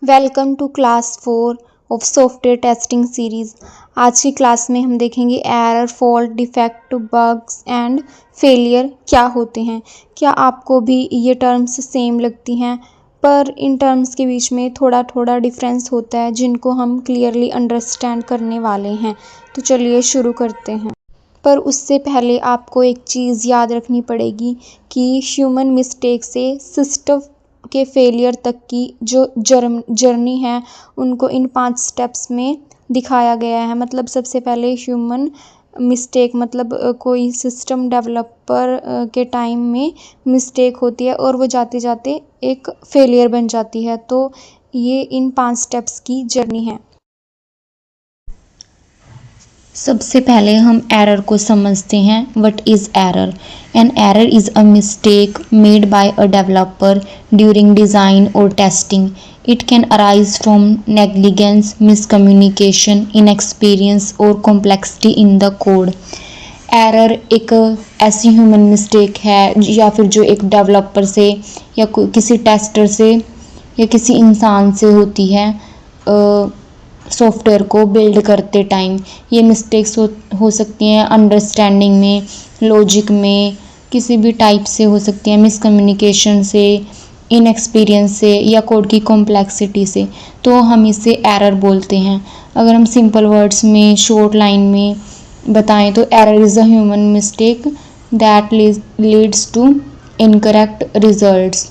Welcome to class 4 of software testing series. आज की क्लास में हम देखेंगे error, fault, defect, bugs and failure क्या होते हैं। क्या आपको भी ये टर्म्स सेम लगती हैं? पर इन टर्म्स के बीच में थोड़ा थोड़ा डिफरेंस होता है जिनको हम क्लियरली अंडरस्टैंड करने वाले हैं। तो चलिए शुरू करते हैं। पर उससे पहले आपको एक चीज़ याद रखनी पड़ेगी कि ह्यूमन मिस्टेक से सिस्टम के फेलियर तक की जो जर्नी है उनको इन 5 स्टेप्स में दिखाया गया है। मतलब सबसे पहले ह्यूमन मिस्टेक मतलब कोई सिस्टम डेवलपर के टाइम में मिस्टेक होती है और वो जाते जाते एक फेलियर बन जाती है। तो ये इन 5 स्टेप्स की जर्नी है। सबसे पहले हम एरर को समझते हैं। What is error? An error is a mistake made by a developer during design और testing. It can arise from negligence, miscommunication, inexperience और complexity in the code. Error एक ऐसी ह्यूमन मिस्टेक है या फिर जो एक डेवलपर से या किसी टेस्टर से या किसी इंसान से होती है सॉफ्टवेयर को बिल्ड करते टाइम. ये मिस्टेक्स हो सकती हैं अंडरस्टैंडिंग में, लॉजिक में, किसी भी टाइप से हो सकती हैं, मिसकम्युनिकेशन से, इनएक्सपीरियंस से या कोड की कॉम्प्लेक्सिटी से. तो हम इसे एरर बोलते हैं. अगर हम सिंपल वर्ड्स में शॉर्ट लाइन में बताएं तो error is a human mistake that leads to incorrect results.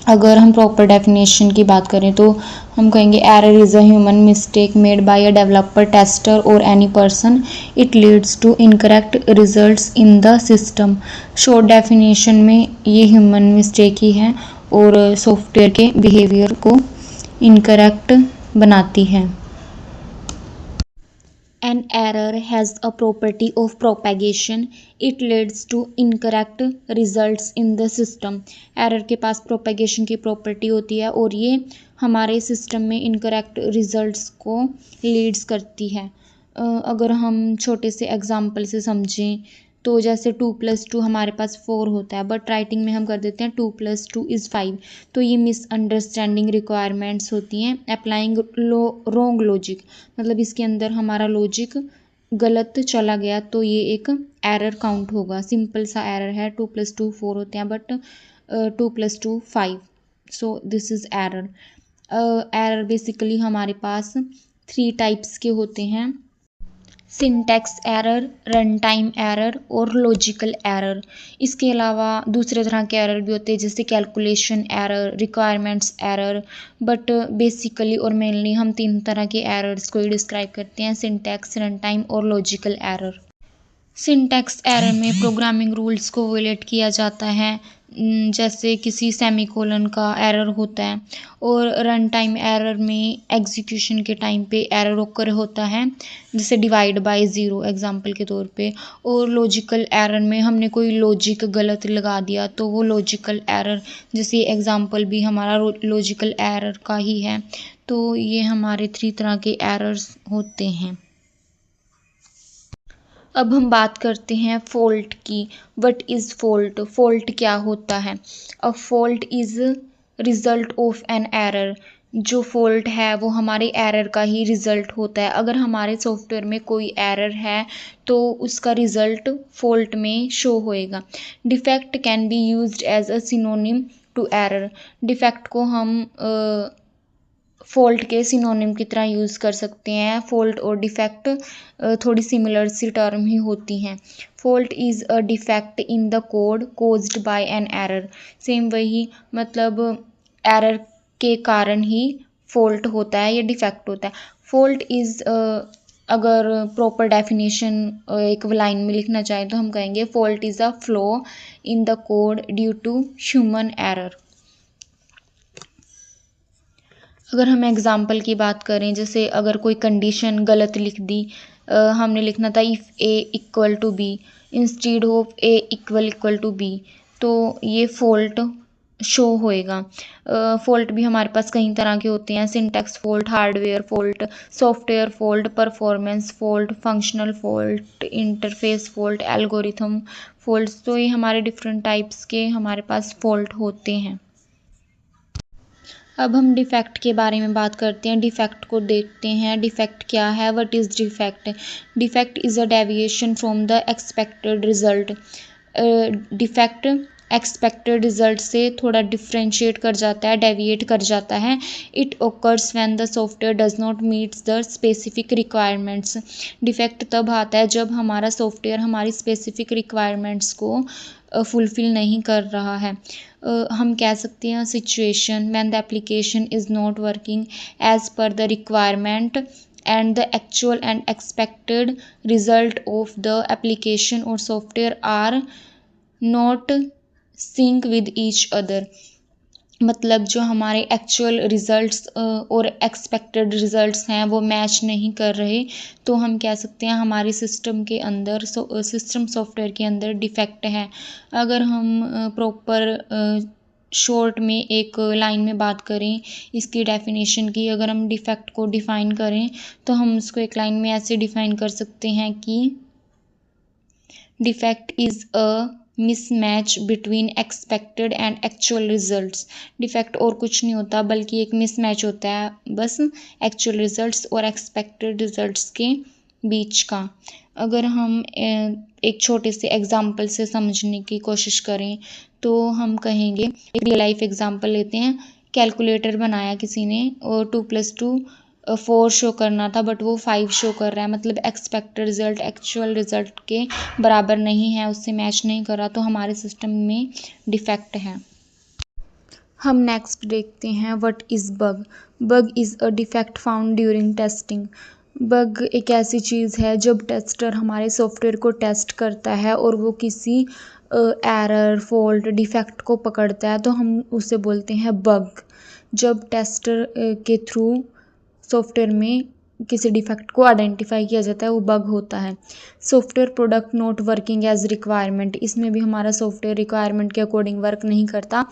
अगर हम प्रॉपर डेफिनेशन की बात करें तो हम कहेंगे error is a human mistake made by a developer, tester और any person. It leads to incorrect results in the system. Short definition में ये ह्यूमन मिस्टेक ही है और सॉफ्टवेयर के बिहेवियर को इनकरेक्ट बनाती है. An error has a property of propagation. It leads to incorrect results in the system. Error के पास propagation की property होती है और ये हमारे system में incorrect results को leads करती है. अगर हम छोटे से एग्जाम्पल से समझें तो जैसे 2+2 हमारे पास 4 होता है बट राइटिंग में हम कर देते हैं 2+2 इज़ 5. तो ये मिसअंडरस्टैंडिंग रिक्वायरमेंट्स होती हैं. अप्लाइंग रॉन्ग लॉजिक मतलब इसके अंदर हमारा लॉजिक गलत चला गया तो ये एक एरर काउंट होगा. सिंपल सा एरर है 2+2 4 होते हैं but 2+2 5. So this is error. Error basically हमारे पास 3 टाइप्स के होते हैं. Syntax error, run time error और लॉजिकल एरर. इसके अलावा दूसरे तरह के एरर भी होते हैं जैसे calculation error, requirements error. But basically और मेनली हम 3 तरह के एरर्स को ही डिस्क्राइब करते हैं, सिंटैक्स, रन टाइम और लॉजिकल एरर. सिंटैक्स एरर में प्रोग्रामिंग रूल्स को वायलेट किया जाता है जैसे किसी सेमीकोलन का एरर होता है. और रन टाइम एरर में एग्जीक्यूशन के टाइम पे एरर ओकर होता है जैसे डिवाइड बाय ज़ीरो एग्जांपल के तौर पे. और लॉजिकल एरर में हमने कोई लॉजिक गलत लगा दिया तो वो लॉजिकल एरर, जैसे एग्जांपल भी हमारा लॉजिकल एरर का ही है. तो ये हमारे 3 तरह के एरर्स होते हैं. अब हम बात करते हैं फॉल्ट की. What is fault? फॉल्ट क्या होता है? A fault is result of an error. जो फॉल्ट है वो हमारे एरर का ही रिजल्ट होता है. अगर हमारे सॉफ्टवेयर में कोई एरर है तो उसका रिजल्ट फॉल्ट में शो होएगा. Defect can be used as a synonym to error. Defect को हम फॉल्ट के सिनोनिम की तरह यूज़ कर सकते हैं. फॉल्ट और डिफेक्ट थोड़ी सिमिलर सी टर्म ही होती हैं. Fault is a defect in the code caused by an error. Same वही मतलब एरर के कारण ही फॉल्ट होता है या डिफेक्ट होता है. फॉल्ट इज़ अगर प्रॉपर डेफिनेशन एक लाइन में लिखना चाहें तो हम कहेंगे fault is a flaw in the code due to human error. अगर हम एग्ज़ाम्पल की बात करें जैसे अगर कोई कंडीशन गलत लिख दी, हमने लिखना था if a equal to b instead of a equal to b, तो ये फॉल्ट शो होएगा. फॉल्ट भी हमारे पास कई तरह के होते हैं. Syntax fault, hardware fault, software fault, performance fault, functional fault, interface fault, algorithm faults. तो ये हमारे डिफरेंट टाइप्स के हमारे पास फॉल्ट होते हैं. अब हम डिफेक्ट के बारे में बात करते हैं। डिफेक्ट को देखते हैं। डिफेक्ट क्या है? What is defect? Defect is a deviation from the expected result. Defect expected result से थोड़ा डिफ्रेंशिएट कर जाता है, डेविएट कर जाता है। It occurs when the software does not meets the specific requirements. Defect तब आता है जब हमारा सॉफ्टवेयर हमारी स्पेसिफिक रिक्वायरमेंट्स को फुलफ़िल नहीं कर रहा है। हम कह सकते हैं situation when the application is not working as per the requirement and the actual and expected result of the application or software are not sync with each other। मतलब जो हमारे एक्चुअल रिजल्ट्स और एक्सपेक्टेड रिजल्ट्स हैं वो match नहीं कर रहे, तो हम कह सकते हैं हमारे सिस्टम के अंदर सिस्टम सॉफ्टवेयर के अंदर डिफेक्ट है। अगर हम प्रॉपर शॉर्ट में एक लाइन में बात करें इसकी डेफिनेशन की, अगर हम डिफेक्ट को डिफ़ाइन करें तो हम उसको एक लाइन में ऐसे डिफ़ाइन कर सकते हैं कि defect is a mismatch between expected and actual results. Defect और कुछ नहीं होता बल्कि एक मिसमैच होता है बस एक्चुअल रिजल्ट्स और एक्सपेक्टेड रिजल्ट्स के बीच का। अगर हम एक छोटे से एग्जाम्पल से समझने की कोशिश करें तो हम कहेंगे, एक रियल लाइफ एग्जाम्पल लेते हैं। कैलकुलेटर बनाया किसी ने और 2+2 4 शो करना था बट वो 5 शो कर रहा है, मतलब एक्सपेक्टेड रिजल्ट एक्चुअल रिजल्ट के बराबर नहीं है, उससे मैच नहीं कर रहा, तो हमारे सिस्टम में डिफेक्ट है। हम नेक्स्ट देखते हैं what is bug. Bug is a defect found during testing. Bug एक ऐसी चीज़ है जब टेस्टर हमारे सॉफ्टवेयर को टेस्ट करता है और वो किसी एरर फॉल्ट डिफेक्ट को पकड़ता है तो हम उसे बोलते हैं बग। जब टेस्टर के थ्रू सॉफ्टवेयर में किसी डिफेक्ट को आइडेंटिफाई किया जाता है वो बग होता है। Software product not working as requirement, इसमें भी हमारा सॉफ्टवेयर रिक्वायरमेंट के अकॉर्डिंग वर्क नहीं करता।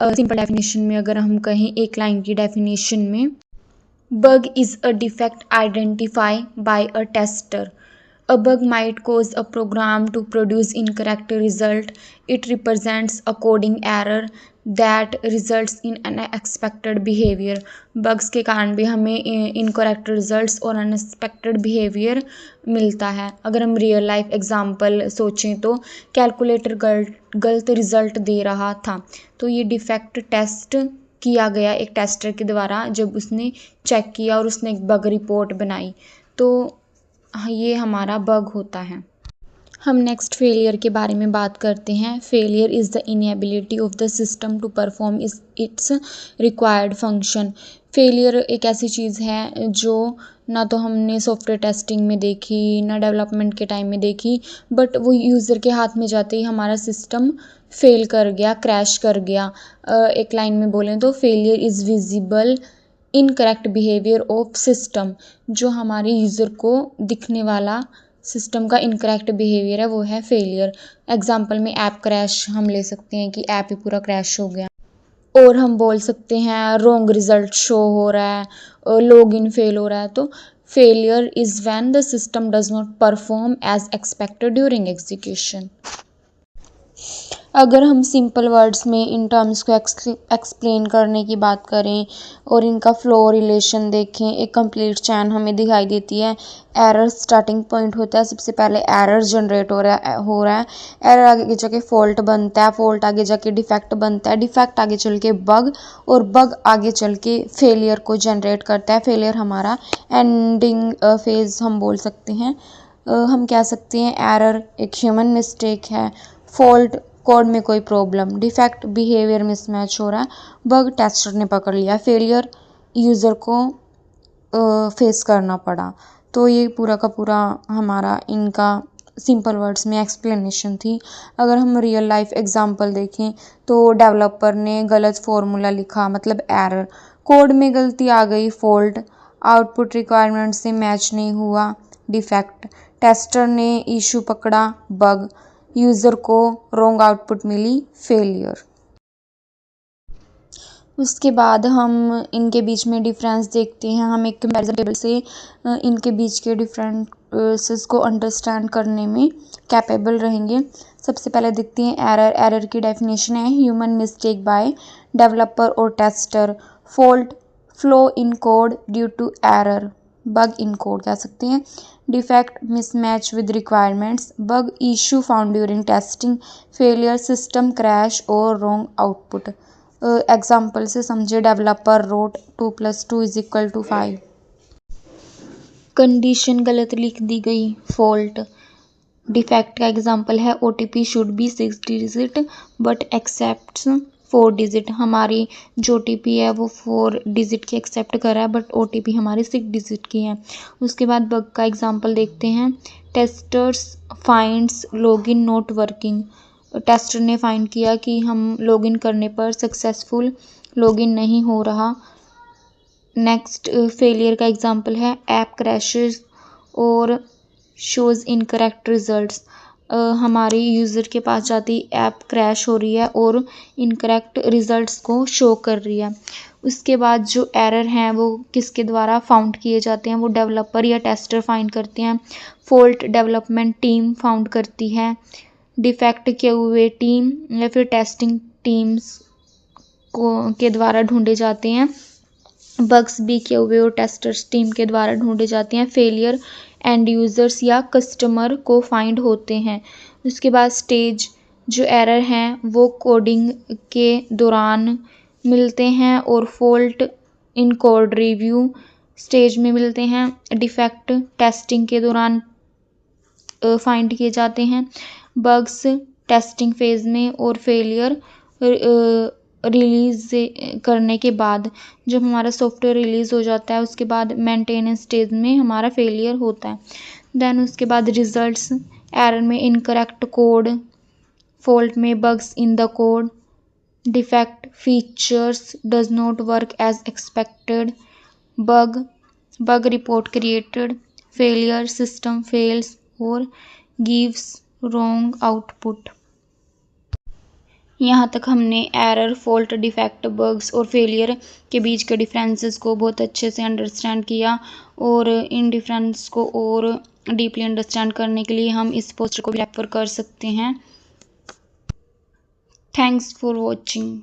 सिंपल डेफिनेशन में अगर हम कहें एक लाइन की डेफिनेशन में, bug is a defect identify bye a tester. A bug might cause a program to produce incorrect result. It represents a coding error that results in unexpected behavior. Bugs के कारण भी हमें incorrect results और unexpected behavior मिलता है। अगर हम real life example सोचें तो कैलकुलेटर गलत रिजल्ट दे रहा था, तो ये डिफेक्ट टेस्ट किया गया एक टेस्टर के द्वारा जब उसने चेक किया और उसने एक बग रिपोर्ट बनाई, तो ये हमारा बग होता है। हम नेक्स्ट फेलियर के बारे में बात करते हैं। Failure is the inability of the system to perform its required function. Failure एक ऐसी चीज़ है जो ना तो हमने सॉफ्टवेयर टेस्टिंग में देखी ना डेवलपमेंट के टाइम में देखी, बट वो यूज़र के हाथ में जाते ही हमारा सिस्टम फेल कर गया, क्रैश कर गया। एक लाइन में बोलें तो failure is visible incorrect behaviour of system. जो हमारे यूज़र को दिखने वाला सिस्टम का इनकरेक्ट बिहेवियर है वो है फेलियर। एग्जांपल में ऐप क्रैश हम ले सकते हैं कि ऐप ही पूरा क्रैश हो गया, और हम बोल सकते हैं रॉन्ग रिजल्ट शो हो रहा है, लॉगिन फेल हो रहा है। तो failure is when the system does not perform as expected during execution. अगर हम सिंपल वर्ड्स में इन टर्म्स को एक्सप्लेन करने की बात करें और इनका फ्लो रिलेशन देखें, एक कंप्लीट चैन हमें दिखाई देती है। एरर स्टार्टिंग पॉइंट होता है, सबसे पहले एरर जनरेट हो रहा है, एरर आगे जाके फॉल्ट बनता है, फॉल्ट आगे जाके डिफेक्ट बनता है, डिफेक्ट आगे चल के बग, और बग आगे चल के फेलियर को जनरेट करता है। फेलियर हमारा एंडिंग फेज हम बोल सकते हैं। हम कह सकते हैं एरर एक ह्यूमन मिस्टेक है, फॉल्ट कोड में कोई प्रॉब्लम, डिफेक्ट बिहेवियर मिसमैच हो रहा है, बग टेस्टर ने पकड़ लिया, फेलियर यूज़र को फेस करना पड़ा। तो ये पूरा का पूरा हमारा इनका सिंपल वर्ड्स में एक्सप्लेनेशन थी। अगर हम रियल लाइफ एग्जांपल देखें तो डेवलपर ने गलत फॉर्मूला लिखा, मतलब एरर, कोड में गलती आ गई, फॉल्ट, आउटपुट रिक्वायरमेंट से मैच नहीं हुआ, डिफेक्ट, टेस्टर ने इशू पकड़ा, बग, यूज़र को रॉन्ग आउटपुट मिली, फेलियर। उसके बाद हम इनके बीच में डिफरेंस देखते हैं। हम एक कंपैरिजन टेबल से इनके बीच के डिफरेंसेस को अंडरस्टैंड करने में कैपेबल रहेंगे। सबसे पहले देखते हैं एरर। एरर की डेफिनेशन है ह्यूमन मिस्टेक बाय डेवलपर और tester fault, flaw in code due to error, bug in code कह सकते हैं। Defect, mismatch with requirements, bug issue found during testing, failure, system crash और रॉन्ग आउटपुट। एग्जाम्पल से समझे, developer road 2+2=5। Condition गलत लिख दी गई, फॉल्ट। डिफेक्ट का एग्जाम्पल है OTP should be 6 digit but accepts 4 digit. हमारी जो OTP है वो 4 डिजिट की एक्सेप्ट कर रहा है बट OTP हमारी 6 डिजिट की है। उसके बाद बग का एग्जाम्पल देखते हैं। Testers finds login not working. Tester ने फाइंड किया कि हम लॉगिन करने पर सक्सेसफुल लॉगिन नहीं हो रहा। नेक्स्ट फेलियर का एग्जाम्पल है ऐप क्रैशेस और शोज़ इनकरेक्ट रिजल्ट्स। हमारी यूज़र के पास जाती ऐप क्रैश हो रही है और इनकरेक्ट रिजल्ट्स को शो कर रही है। उसके बाद जो एरर हैं वो किसके द्वारा फाउंड किए जाते हैं, वो डेवलपर या टेस्टर फाइंड करते हैं। फॉल्ट डेवलपमेंट टीम फाउंड करती है। डिफेक्ट QA टीम या फिर टेस्टिंग टीम्स के द्वारा ढूंढे जाते हैं। बग्स भी QA और टेस्टर्स टीम के द्वारा ढूंढे जाते हैं। फेलियर एंड यूज़र्स या कस्टमर को फाइंड होते हैं। उसके बाद स्टेज, जो एरर हैं वो कोडिंग के दौरान मिलते हैं और fault in code review stage में मिलते हैं। डिफेक्ट टेस्टिंग के दौरान फाइंड किए जाते हैं। बग्स टेस्टिंग फेज में और फेलियर रिलीज करने के बाद, जब हमारा सॉफ्टवेयर रिलीज हो जाता है उसके बाद मेंटेनेंस स्टेज में हमारा फेलियर होता है। देन उसके बाद रिजल्ट्स, एरर में इनकरेक्ट कोड, फॉल्ट में bugs in the code, defect features does not work as expected, bug report created, failure system fails और गिव्स रॉन्ग आउटपुट। यहाँ तक हमने एरर, फॉल्ट, डिफेक्ट, बग्स और फेलियर के बीच के डिफरेंसेस को बहुत अच्छे से अंडरस्टैंड किया और इन डिफरेंस को और डीपली अंडरस्टैंड करने के लिए हम इस पोस्टर को भी रेफर कर सकते हैं। Thanks for watching.